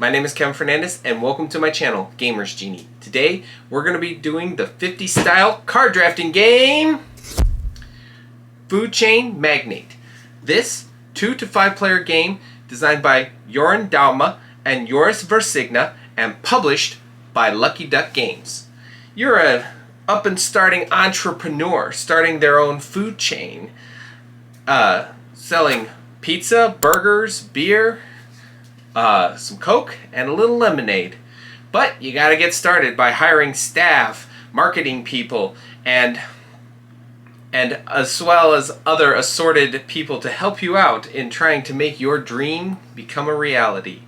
My name is Kevin Fernandez and welcome to my channel, Gamers Genie. Today we're going to be doing the 50 style card drafting game, Food Chain Magnate. This 2 to 5 player game designed by Joran Dauma and Joris Versigna and published by Lucky Duck Games. You're an up and starting entrepreneur starting their own food chain, selling pizza, burgers, beer, some Coke, and a little lemonade. But you gotta get started by hiring staff, marketing people, and as well as other assorted people to help you out in trying to make your dream become a reality.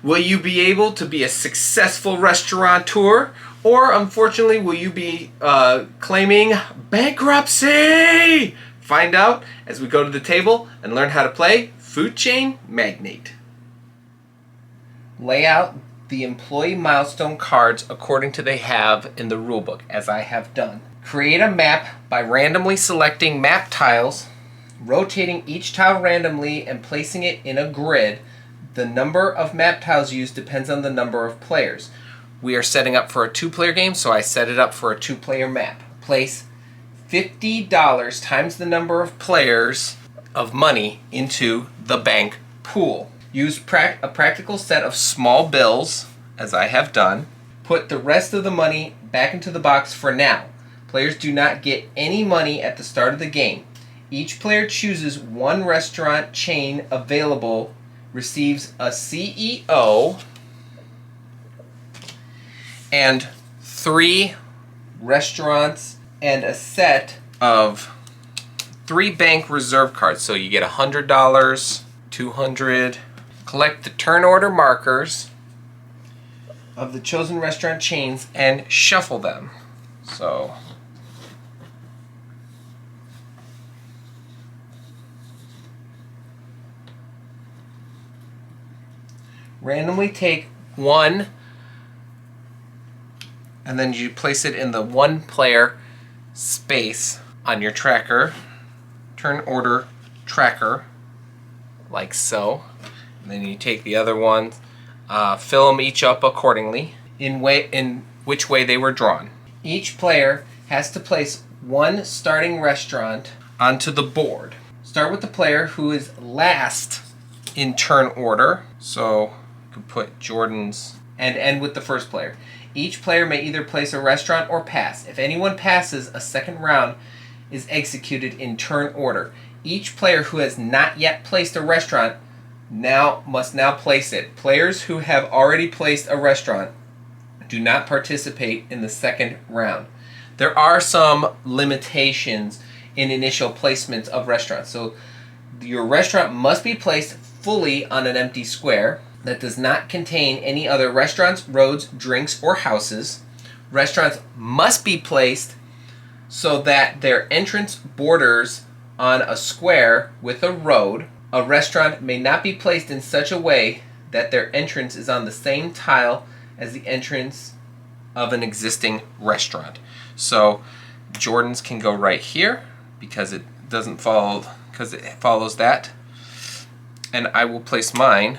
Will you be able to be a successful restaurateur, or unfortunately will you be claiming bankruptcy? Find out as we go to the table and learn how to play Food Chain Magnate. Lay out the employee milestone cards according to they have in the rulebook, as I have done. Create a map by randomly selecting map tiles, rotating each tile randomly and placing it in a grid. The number of map tiles used depends on the number of players. We are setting up for a 2-player game, so I set it up for a 2-player map. Place $50 times the number of players of money into the bank pool. Use a practical set of small bills, as I have done. Put the rest of the money back into the box for now. Players do not get any money at the start of the game. Each player chooses one restaurant chain available, receives a CEO, and 3 restaurants and a set of 3 bank reserve cards. So you get $100, $200. Collect the turn order markers of the chosen restaurant chains and shuffle them. So randomly take one and then you place it in the 1-player space on your tracker, turn order tracker, like so. And then you take the other ones, fill them each up accordingly in which way they were drawn. Each player has to place one starting restaurant onto the board. Start with the player who is last in turn order. So you can put Jordan's and end with the first player. Each player may either place a restaurant or pass. If anyone passes, a second round is executed in turn order. Each player who has not yet placed a restaurant must now place it. Players who have already placed a restaurant do not participate in the second round. There are some limitations in initial placements of restaurants. So your restaurant must be placed fully on an empty square that does not contain any other restaurants, roads, drinks, or houses. Restaurants must be placed so that their entrance borders on a square with a road. A restaurant may not be placed in such a way that their entrance is on the same tile as the entrance of an existing restaurant. So Jordan's can go right here because it follows that. And I will place mine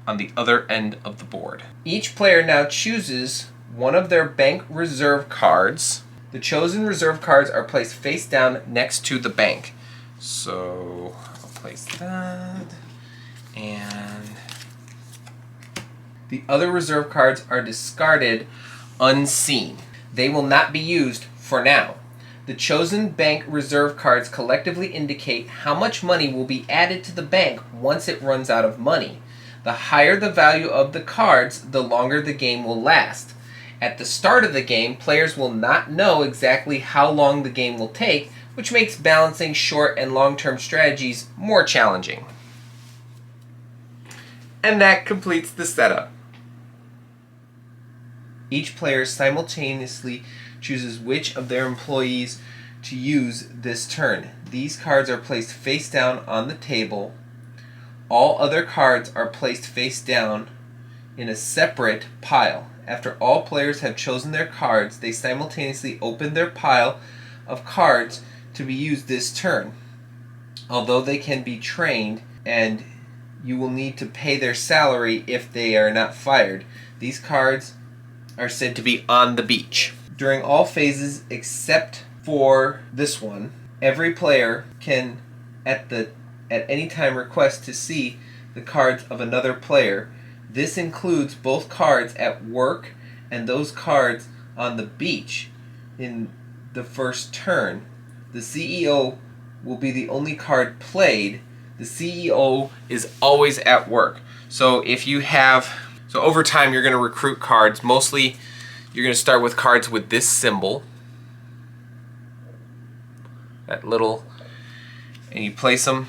on the other end of the board. Each player now chooses one of their bank reserve cards. The chosen reserve cards are placed face down next to the bank. So I'll place that, and the other reserve cards are discarded unseen. They will not be used for now. The chosen bank reserve cards collectively indicate how much money will be added to the bank once it runs out of money. The higher the value of the cards, the longer the game will last. At the start of the game, players will not know exactly how long the game will take, which makes balancing short and long-term strategies more challenging. And that completes the setup. Each player simultaneously chooses which of their employees to use this turn. These cards are placed face down on the table. All other cards are placed face down in a separate pile. After all players have chosen their cards, they simultaneously open their pile of cards to be used this turn. Although they can be trained and you will need to pay their salary if they are not fired. These cards are said to be on the beach. During all phases except for this one, every player can at any time request to see the cards of another player. This includes both cards at work and those cards on the beach in the first turn. The CEO will be the only card played. The CEO is always at work. So over time you're going to recruit cards. Mostly you're going to start with cards with this symbol. That little, and you place them.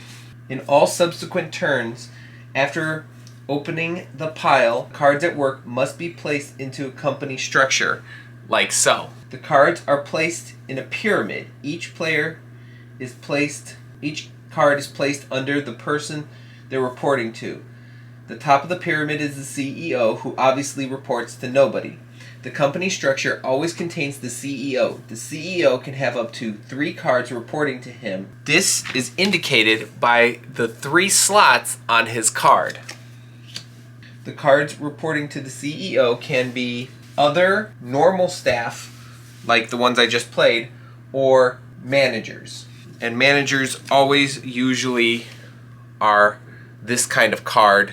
In all subsequent turns, after opening the pile, cards at work must be placed into a company structure, like so. The cards are placed in a pyramid. Each card is placed under the person they're reporting to. The top of the pyramid is the CEO, who obviously reports to nobody. The company structure always contains the CEO. The CEO can have up to 3 cards reporting to him. This is indicated by the 3 slots on his card. The cards reporting to the CEO can be other normal staff, like the ones I just played, or managers. And managers always usually are this kind of card,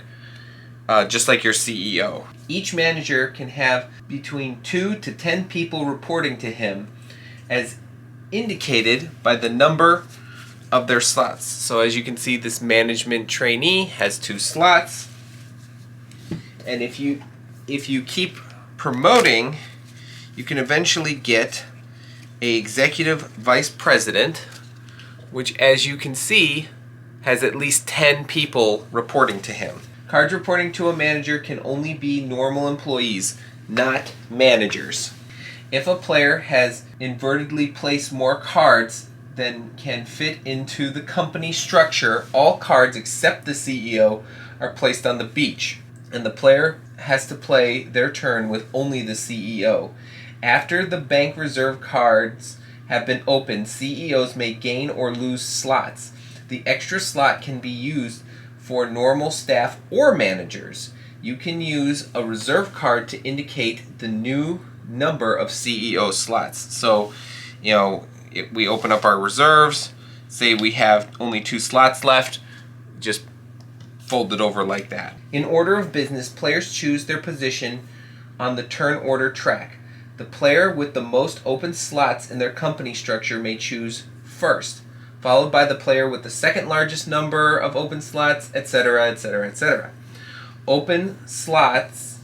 just like your CEO. Each manager can have between 2 to 10 people reporting to him, as indicated by the number of their slots. So as you can see, this management trainee has 2 slots. And if you keep promoting, you can eventually get an executive vice president, which, as you can see, has at least 10 people reporting to him. Cards reporting to a manager can only be normal employees, not managers. If a player has inadvertently placed more cards than can fit into the company structure, all cards except the CEO are placed on the beach, and the player has to play their turn with only the CEO. After the bank reserve cards have been opened, CEOs may gain or lose slots. The extra slot can be used for normal staff or managers. You can use a reserve card to indicate the new number of CEO slots. So, if we open up our reserves, say we have only 2 slots left, just fold it over like that. In order of business, players choose their position on the turn order track. The player with the most open slots in their company structure may choose first, followed by the player with the second largest number of open slots, etc., etc., etc. Open slots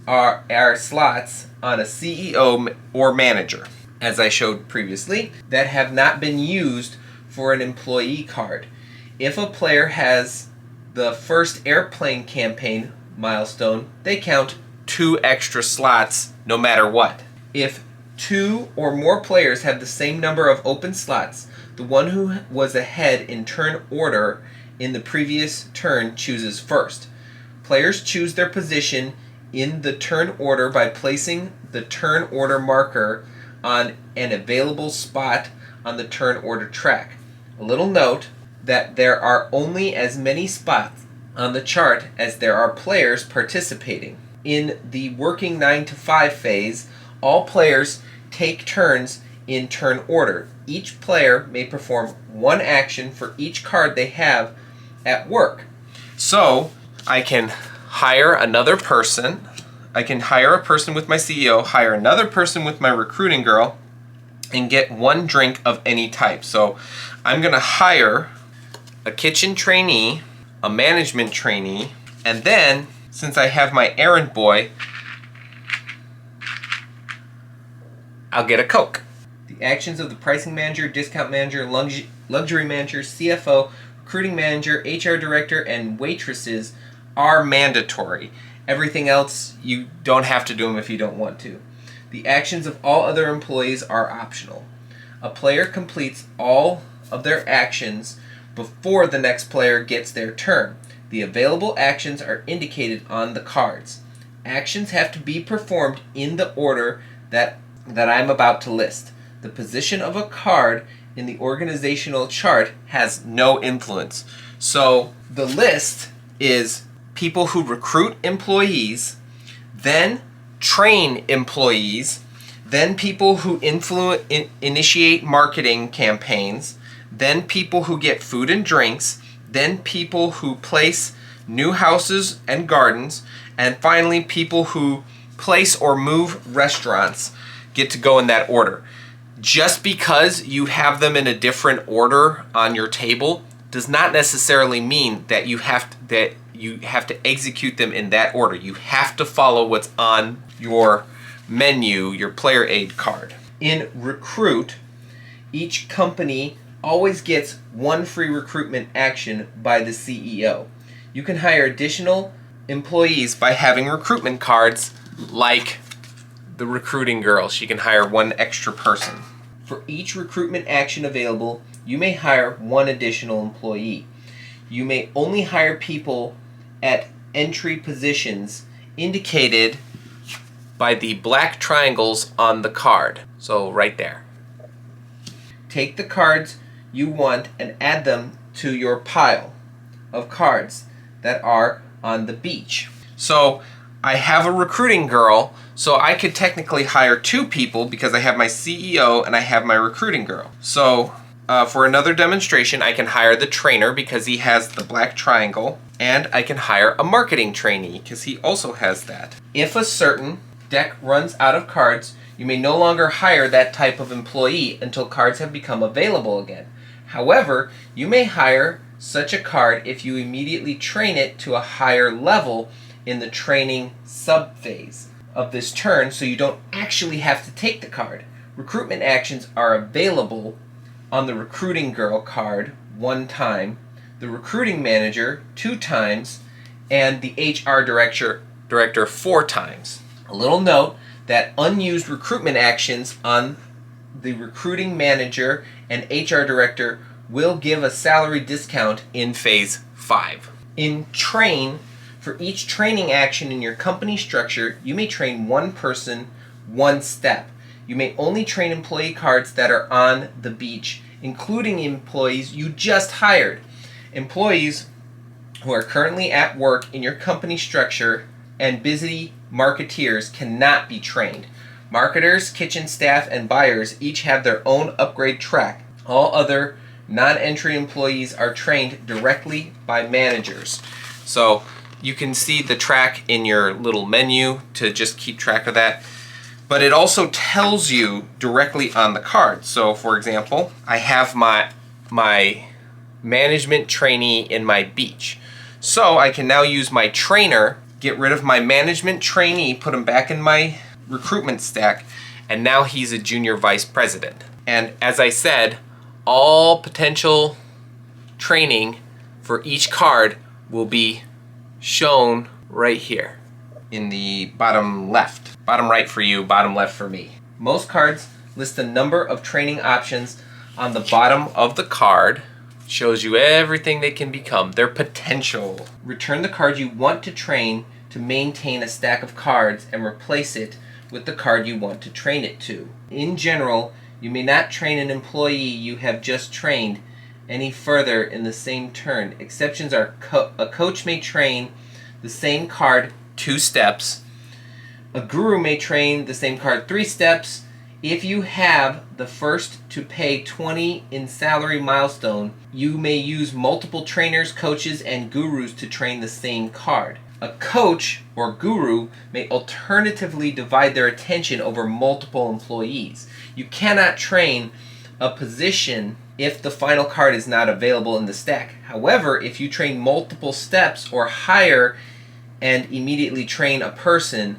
are slots on a CEO or manager, as I showed previously, that have not been used for an employee card. If a player has the first airplane campaign milestone, they count 2 extra slots no matter what. If 2 or more players have the same number of open slots, the one who was ahead in turn order in the previous turn chooses first. Players choose their position in the turn order by placing the turn order marker on an available spot on the turn order track. A little note that there are only as many spots on the chart as there are players participating. In the working 9 to 5 phase, all players take turns in turn order. Each player may perform 1 action for each card they have at work. So, I can hire another person. I can hire a person with my CEO, hire another person with my recruiting girl, and get 1 drink of any type. So, I'm going to hire a kitchen trainee, a management trainee, and then, since I have my errand boy, I'll get a Coke. The actions of the pricing manager, discount manager, luxury manager, CFO, recruiting manager, HR director, and waitresses are mandatory. Everything else, you don't have to do them if you don't want to. The actions of all other employees are optional. A player completes all of their actions before the next player gets their turn. The available actions are indicated on the cards. Actions have to be performed in the order that I'm about to list. The position of a card in the organizational chart has no influence. So the list is people who recruit employees, then train employees, then people who initiate marketing campaigns, then people who get food and drinks, then people who place new houses and gardens, and finally people who place or move restaurants get to go in that order. Just because you have them in a different order on your table does not necessarily mean that you have to execute them in that order. You have to follow what's on your menu, your player aid card. In Recruit, each company always gets one free recruitment action by the CEO. You can hire additional employees by having recruitment cards like the recruiting girl. She can hire one extra person. For each recruitment action available, you may hire one additional employee. You may only hire people at entry positions indicated by the black triangles on the card. So right there. Take the cards you want and add them to your pile of cards that are on the beach. So I have a recruiting girl, so I could technically hire two people because I have my CEO and I have my recruiting girl. So for another demonstration, I can hire the trainer because he has the black triangle, and I can hire a marketing trainee because he also has that. If a certain deck runs out of cards, you may no longer hire that type of employee until cards have become available again. However, you may hire such a card if you immediately train it to a higher level in the training sub-phase of this turn, so you don't actually have to take the card. Recruitment actions are available on the recruiting girl card 1 time, the recruiting manager 2 times, and the HR director 4 times. A little note that unused recruitment actions on the recruiting manager and HR director will give a salary discount in phase 5. In train, for each training action in your company structure, you may train one person, 1 step. You may only train employee cards that are on the beach, including employees you just hired. Employees who are currently at work in your company structure and busy marketeers cannot be trained. Marketers, kitchen staff, and buyers each have their own upgrade track. All other non-entry employees are trained directly by managers. So you can see the track in your little menu to just keep track of that. But it also tells you directly on the card. So for example, I have my management trainee in my beach. So I can now use my trainer, get rid of my management trainee, put him back in my recruitment stack, and now he's a junior vice president. And as I said, all potential training for each card will be shown right here in the bottom left. Bottom right for you, bottom left for me. Most cards list the number of training options on the bottom of the card. Shows you everything they can become, their potential. Return the card you want to train to maintain a stack of cards and replace it with the card you want to train it to. In general, you may not train an employee you have just trained any further in the same turn. Exceptions are a coach may train the same card 2 steps. A guru may train the same card 3 steps. If you have the first to pay 20 in salary milestone, you may use multiple trainers, coaches, and gurus to train the same card. A coach or guru may alternatively divide their attention over multiple employees. You cannot train a position if the final card is not available in the stack. However, if you train multiple steps or hire and immediately train a person,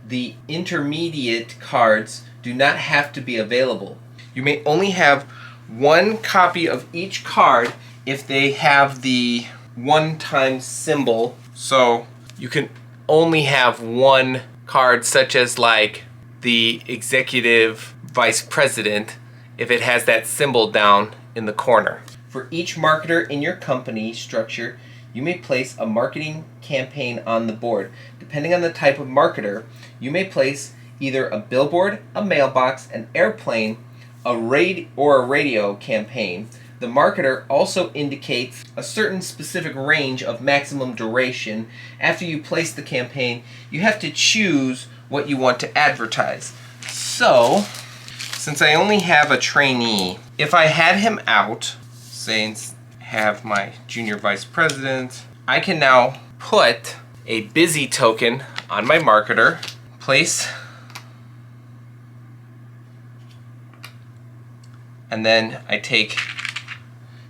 the intermediate cards do not have to be available. You may only have 1 copy of each card if they have the 1 times symbol. So you can only have 1 card, such as like the executive vice president, if it has that symbol down in the corner. For each marketer in your company structure, you may place a marketing campaign on the board. Depending on the type of marketer, you may place either a billboard, a mailbox, an airplane, a radio campaign. The marketer also indicates a certain specific range of maximum duration. After you place the campaign, you have to choose what you want to advertise. So, since I only have a trainee, if I had him out, say have my junior vice president, I can now put a busy token on my marketer, place, and then I take,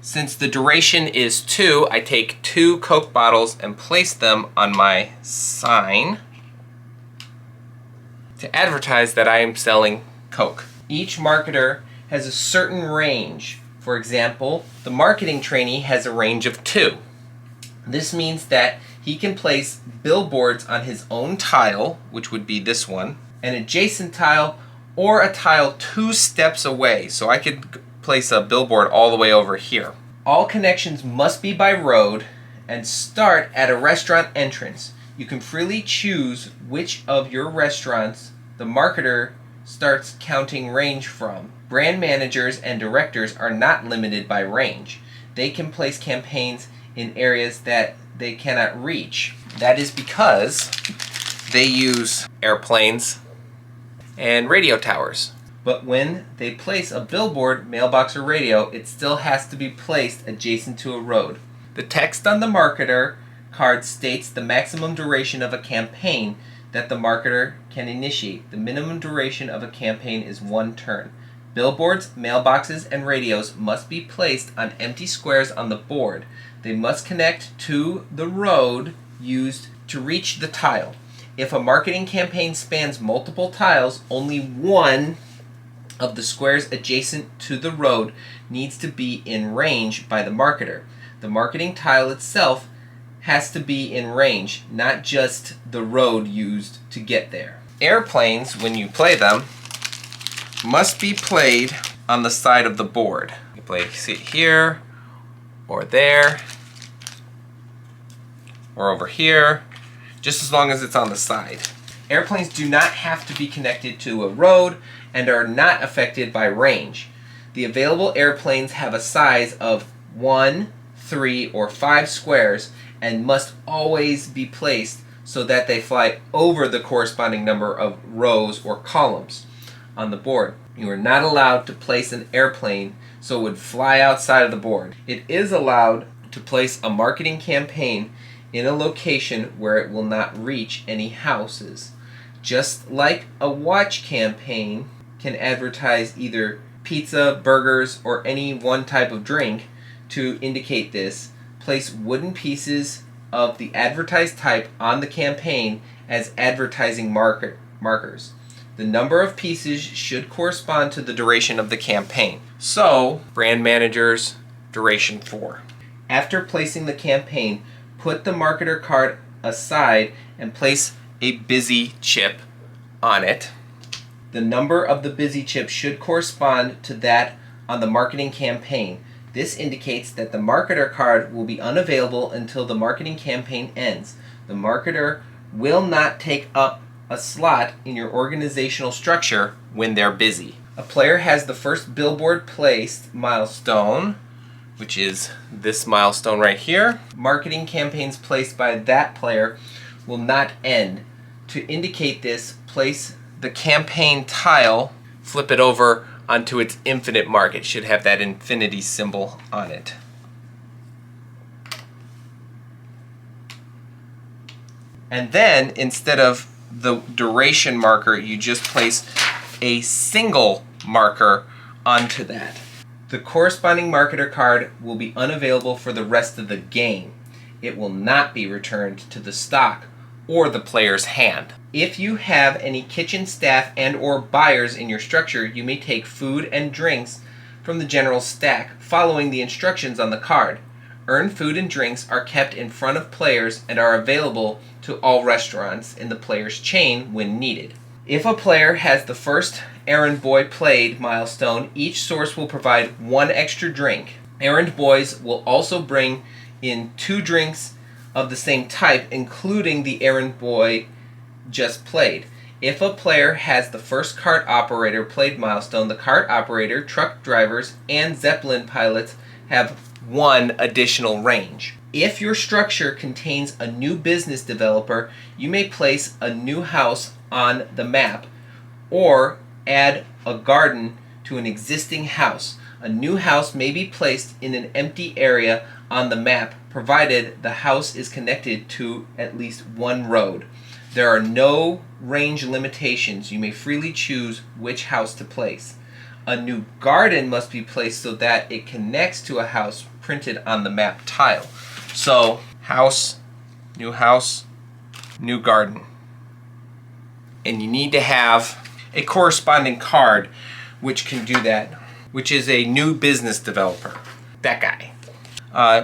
since the duration is 2, I take 2 Coke bottles and place them on my sign to advertise that I am selling Coke. Each marketer has a certain range. For example, the marketing trainee has a range of 2. This means that he can place billboards on his own tile, which would be this one, an adjacent tile, or a tile 2 steps away. So I could place a billboard all the way over here. All connections must be by road and start at a restaurant entrance. You can freely choose which of your restaurants the marketer starts counting range from. Brand managers and directors are not limited by range. They can place campaigns in areas that they cannot reach. That is because they use airplanes and radio towers. But when they place a billboard, mailbox, or radio, it still has to be placed adjacent to a road. The text on the marketer card states the maximum duration of a campaign that the marketer can initiate. The minimum duration of a campaign is 1 turn. Billboards, mailboxes, and radios must be placed on empty squares on the board. They must connect to the road used to reach the tile. If a marketing campaign spans multiple tiles, only one of the squares adjacent to the road needs to be in range by the marketer. The marketing tile itself has to be in range, not just the road used to get there. Airplanes, when you play them, must be played on the side of the board. You place it here, or there, or over here, just as long as it's on the side. Airplanes do not have to be connected to a road and are not affected by range. The available airplanes have a size of 1, 3, or 5 squares and must always be placed so that they fly over the corresponding number of rows or columns on the board. You are not allowed to place an airplane so it would fly outside of the board. It is allowed to place a marketing campaign in a location where it will not reach any houses. Just like a watch campaign can advertise either pizza, burgers, or any one type of drink. To indicate this, place wooden pieces of the advertised type on the campaign as advertising markers. The number of pieces should correspond to the duration of the campaign. So, brand managers, duration 4. After placing the campaign, put the marketer card aside and place a busy chip on it. The number of the busy chip should correspond to that on the marketing campaign. This indicates that the marketer card will be unavailable until the marketing campaign ends. The marketer will not take up a slot in your organizational structure when they're busy. A player has the first billboard placed milestone, which is this milestone right here. Marketing campaigns placed by that player will not end. To indicate this, place the campaign tile, flip it over onto its infinite mark. It should have that infinity symbol on it. And then, instead of the duration marker, you just place a single marker onto that. The corresponding marketer card will be unavailable for the rest of the game. It will not be returned to the stock or the player's hand. If you have any kitchen staff and or buyers in your structure, you may take food and drinks from the general stack following the instructions on the card. Earned food and drinks are kept in front of players and are available to all restaurants in the player's chain when needed. If a player has the first errand boy played milestone, each source will provide 1 extra drink. Errand boys will also bring in 2 drinks of the same type, including the errand boy just played. If a player has the first cart operator played milestone, the cart operator, truck drivers, and Zeppelin pilots have one additional range. If your structure contains a new business developer, you may place a new house on the map or add a garden to an existing house. A new house may be placed in an empty area on the map, provided the house is connected to at least one road. There are no range limitations. You may freely choose which house to place. A new garden must be placed so that it connects to a house printed on the map tile. So, house, new garden. And you need to have a corresponding card which can do that, which is a new business developer. That guy.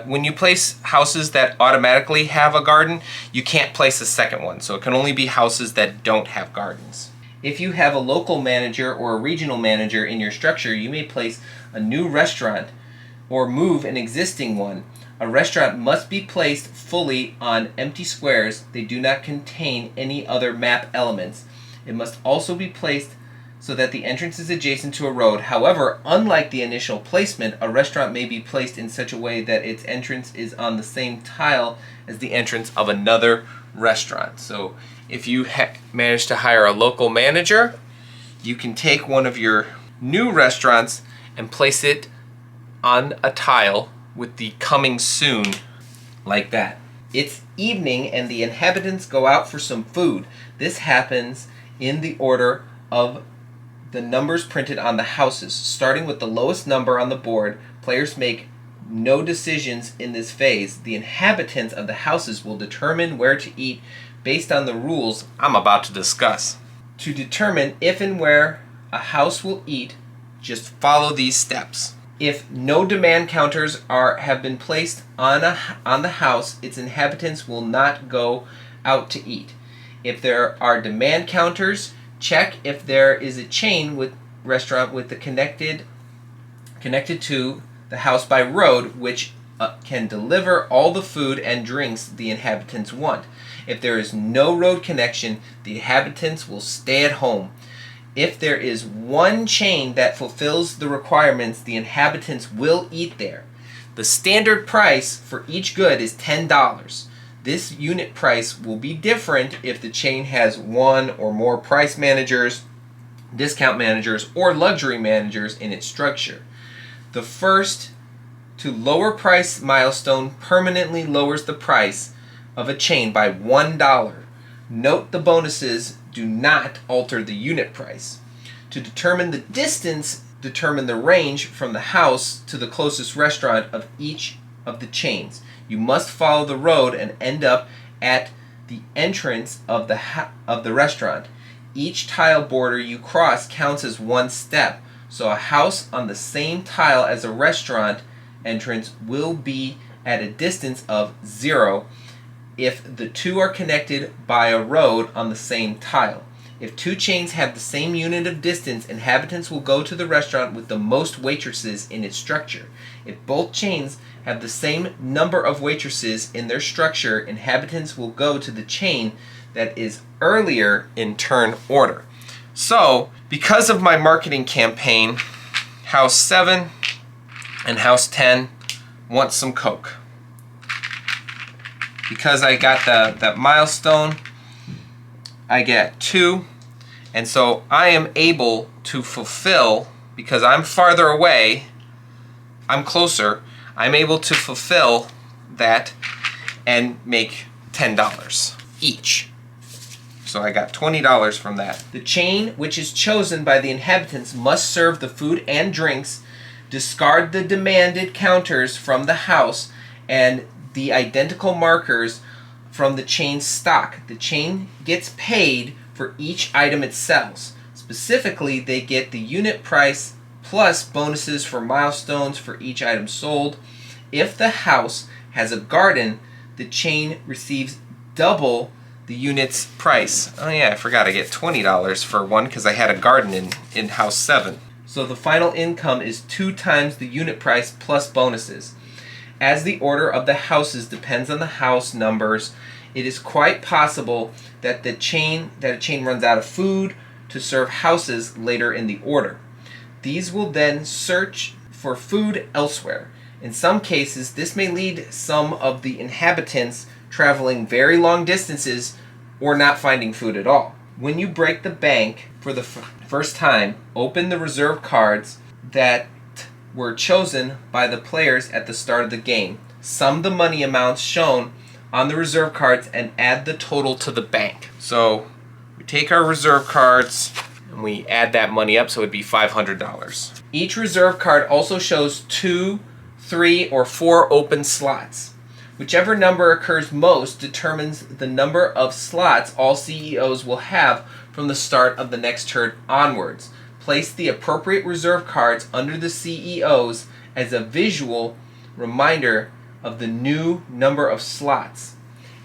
When you place houses that automatically have a garden, you can't place a second one. So it can only be houses that don't have gardens. If you have a local manager or a regional manager in your structure, you may place a new restaurant or move an existing one. A restaurant must be placed fully on empty squares. They do not contain any other map elements. It must also be placed so that the entrance is adjacent to a road. However, unlike the initial placement, a restaurant may be placed in such a way that its entrance is on the same tile as the entrance of another restaurant. So if you manage to hire a local manager, you can take one of your new restaurants and place it on a tile with the coming soon, like that. It's evening and the inhabitants go out for some food. This happens in the order of the numbers printed on the houses. Starting with the lowest number on the board, players make no decisions in this phase. The inhabitants of the houses will determine where to eat based on the rules I'm about to discuss. To determine if and where a house will eat, just follow these steps. If no demand counters have been placed on the house, its inhabitants will not go out to eat. If there are demand counters, check if there is a chain with restaurant with the connected to the house by road, which can deliver all the food and drinks the inhabitants want. If there is no road connection, the inhabitants will stay at home. If there is one chain that fulfills the requirements, the inhabitants will eat there. The standard price for each good is $10. This unit price will be different if the chain has one or more price managers, discount managers, or luxury managers in its structure. The first to lower price milestone permanently lowers the price of a chain by $1. Note the bonuses do not alter the unit price. To determine the distance, determine the range from the house to the closest restaurant of each of the chains. You must follow the road and end up at the entrance of the restaurant. Each tile border you cross counts as one step. So a house on the same tile as a restaurant entrance will be at a distance of 0 if the two are connected by a road on the same tile. If two chains have the same unit of distance, inhabitants will go to the restaurant with the most waitresses in its structure. If both chains have the same number of waitresses in their structure, inhabitants will go to the chain that is earlier in turn order. So, because of my marketing campaign, House 7 and House 10 want some Coke. Because I got that milestone, I get 2, and so I am able to fulfill, because I'm farther away, I'm closer, I'm able to fulfill that and make $10 each. So I got $20 from that. The chain which is chosen by the inhabitants must serve the food and drinks, discard the demanded counters from the house, and the identical markers from the chain's stock. The chain gets paid for each item it sells. Specifically, they get the unit price plus bonuses for milestones for each item sold. If the house has a garden, the chain receives double the unit's price. Oh yeah, I forgot I get $20 for one because I had a garden in House 7. So the final income is 2 times the unit price plus bonuses. As the order of the houses depends on the house numbers, it is quite possible that a chain runs out of food to serve houses later in the order. These will then search for food elsewhere. In some cases, this may lead some of the inhabitants traveling very long distances or not finding food at all. When you break the bank for the first time, open the reserve cards that were chosen by the players at the start of the game. Sum the money amounts shown on the reserve cards and add the total to the bank. So we take our reserve cards and we add that money up, so it would be $500. Each reserve card also shows 2, 3, or 4 open slots. Whichever number occurs most determines the number of slots all CEOs will have from the start of the next turn onwards. Place the appropriate reserve cards under the CEOs as a visual reminder of the new number of slots.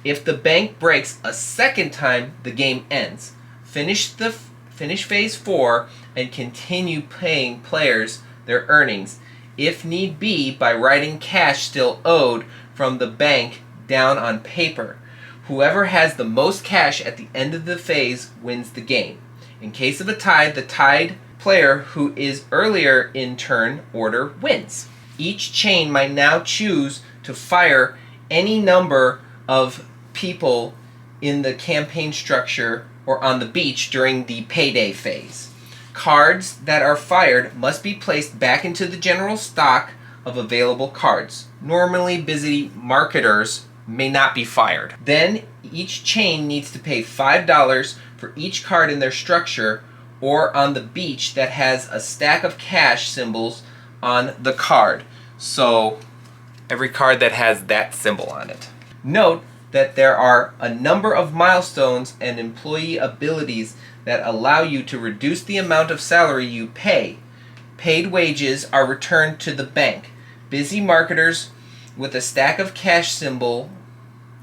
If the bank breaks a second time, the game ends. Finish phase 4 and continue paying players their earnings, if need be, by writing cash still owed from the bank down on paper. Whoever has the most cash at the end of the phase wins the game. In case of a tie, the tied player who is earlier in turn order wins. Each chain might now choose to fire any number of people in the campaign structure or on the beach during the payday phase. Cards that are fired must be placed back into the general stock of available cards. Normally, busy marketers may not be fired. Then, each chain needs to pay $5 for each card in their structure or on the beach that has a stack of cash symbols on the card. So, every card that has that symbol on it. Note that there are a number of milestones and employee abilities that allow you to reduce the amount of salary you pay. Paid wages are returned to the bank. Busy marketers with a stack of cash symbol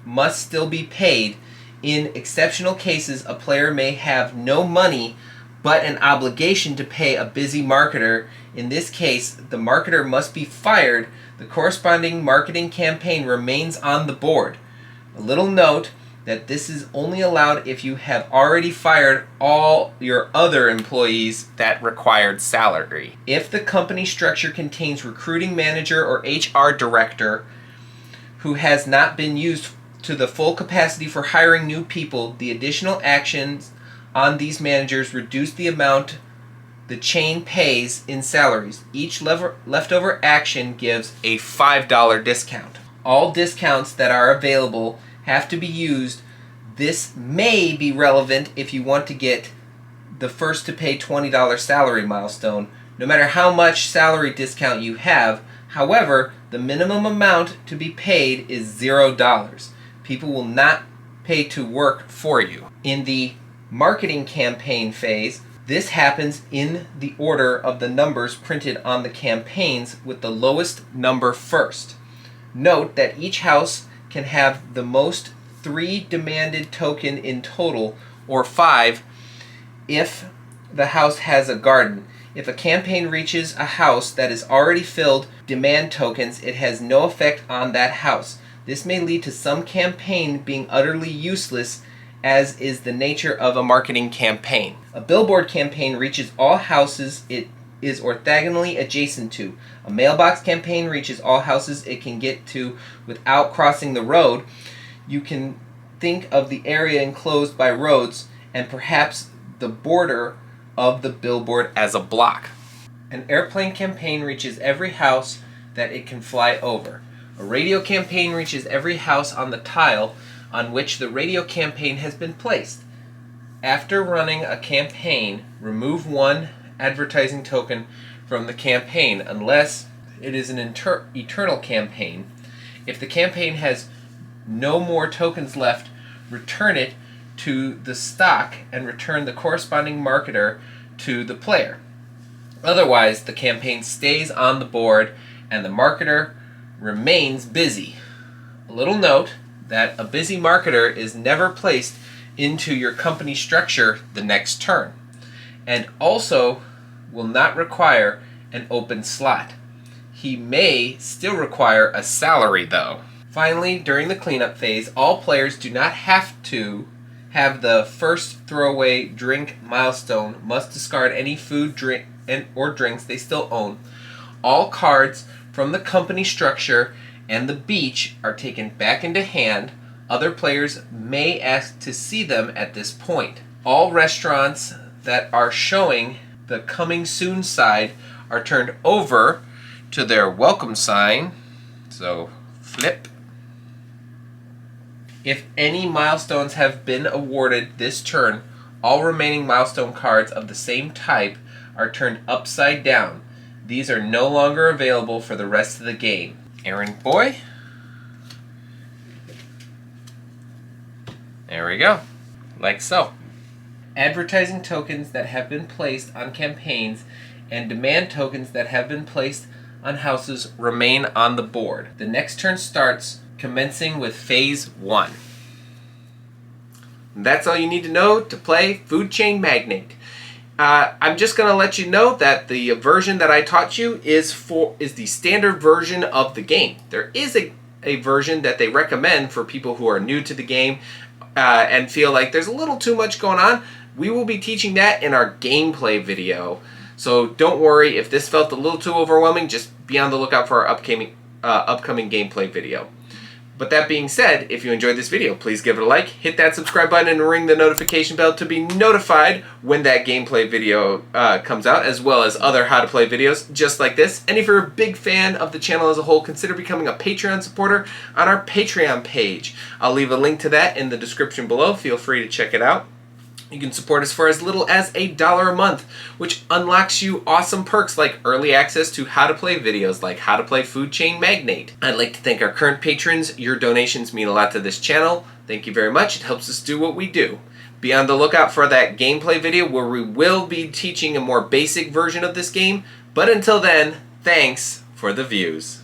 must still be paid. In exceptional cases, a player may have no money but an obligation to pay a busy marketer. In this case, the marketer must be fired. The corresponding marketing campaign remains on the board. A little note that this is only allowed if you have already fired all your other employees that required salary. If the company structure contains recruiting manager or HR director who has not been used to the full capacity for hiring new people, the additional actions on these managers reduce the amount the chain pays in salaries. Each leftover action gives a $5 discount. All discounts that are available have to be used. This may be relevant if you want to get the first to pay $20 salary milestone, no matter how much salary discount you have. However, the minimum amount to be paid is $0. People will not pay to work for you. In the marketing campaign phase, this happens in the order of the numbers printed on the campaigns, with the lowest number first. Note that each house can have the most 3 demanded token in total, or 5 if the house has a garden. If a campaign reaches a house that is already filled demand tokens, it has no effect on that house. This may lead to some campaign being utterly useless, as is the nature of a marketing campaign. A billboard campaign reaches all houses it is orthogonally adjacent to. A mailbox campaign reaches all houses it can get to without crossing the road. You can think of the area enclosed by roads and perhaps the border of the billboard as a block. An airplane campaign reaches every house that it can fly over. A radio campaign reaches every house on the tile on which the radio campaign has been placed. After running a campaign, remove 1 advertising token from the campaign unless it is an eternal campaign. If the campaign has no more tokens left, return it to the stock and return the corresponding marketer to the player. Otherwise, the campaign stays on the board and the marketer remains busy. A little note that a busy marketer is never placed into your company structure the next turn, and also will not require an open slot. He may still require a salary though. Finally, during the cleanup phase, all players do not have to have the first throwaway drink milestone, must discard any food, drink, or drinks they still own. All cards from the company structure and the beach are taken back into hand, other players may ask to see them at this point. All restaurants that are showing the coming soon side are turned over to their welcome sign. So flip. If any milestones have been awarded this turn, all remaining milestone cards of the same type are turned upside down. These are no longer available for the rest of the game. Errand boy. There we go. Like so. Advertising tokens that have been placed on campaigns and demand tokens that have been placed on houses remain on the board. The next turn starts commencing with Phase 1. That's all you need to know to play Food Chain Magnate. I'm just going to let you know that the version that I taught you is the standard version of the game. There is a version that they recommend for people who are new to the game and feel like there's a little too much going on. We will be teaching that in our gameplay video. So don't worry if this felt a little too overwhelming. Just be on the lookout for our upcoming gameplay video. But that being said, if you enjoyed this video, please give it a like, hit that subscribe button, and ring the notification bell to be notified when that gameplay video comes out, as well as other how to play videos just like this. And if you're a big fan of the channel as a whole, consider becoming a Patreon supporter on our Patreon page. I'll leave a link to that in the description below. Feel free to check it out. You can support us for as little as $1 a month, which unlocks you awesome perks like early access to how to play videos like how to play Food Chain Magnate. I'd like to thank our current patrons. Your donations mean a lot to this channel. Thank you very much. It helps us do what we do. Be on the lookout for that gameplay video where we will be teaching a more basic version of this game. But until then, thanks for the views.